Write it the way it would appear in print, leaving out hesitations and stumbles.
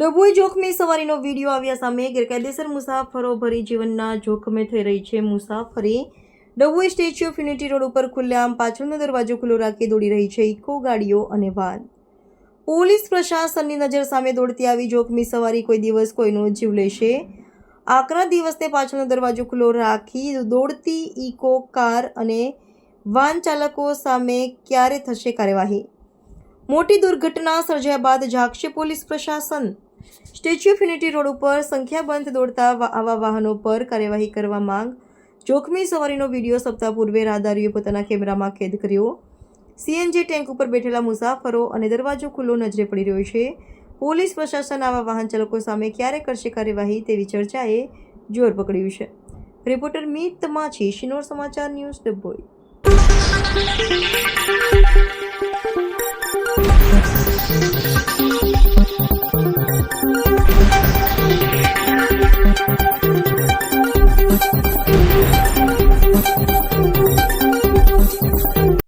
ડભોઈ જોખમી સવારીનો વિડીયો આવ્યા સામે ગેરકાયદેસર મુસાફરો ભરી જીવનના જોખમે થઈ રહી છે મુસાફરી। Dabhoi statue of unity road ઉપર ખુલ્લેઆમ પાછળનો દરવાજો ખુલ્લો રાખી દોડી રહી છે ઇકો ગાડીઓ અને વાહન। પોલીસ પ્રશાસનની નજર સામે દોડતી આવી જોખમી સવારી કોઈ દિવસ કોઈનો જીવ લેશે। આકરા દિવસને પાછળનો દરવાજો ખુલ્લો રાખી દોડતી ઇકો કાર અને વાહન ચાલકો સામે ક્યારે થશે કાર્યવાહી? મોટી દુર્ઘટના સર્જાયા બાદ જાગશે પોલીસ પ્રશાસન। સ્ટેચ્યુ ઓફ યુનિટી રોડ ઉપર સંખ્યાબંધ દોડતા આવા વાહનો પર કાર્યવાહી કરવા માંગ। જોખમી સવારીનો વિડીયો સપ્તાહ પૂર્વે રાહદારીઓએ પોતાના કેમેરામાં કેદ કર્યો। સીએનજી ટેન્ક ઉપર બેઠેલા મુસાફરો અને દરવાજો ખુલ્લો નજરે પડી રહ્યો છે। પોલીસ પ્રશાસન આવા વાહન ચાલકો સામે ક્યારે કરશે કાર્યવાહી તેવી ચર્ચાએ જોર પકડ્યું છે। રિપોર્ટર મીત તમાચી, શિનોર સમાચાર ન્યૂઝ, ડભોઈ।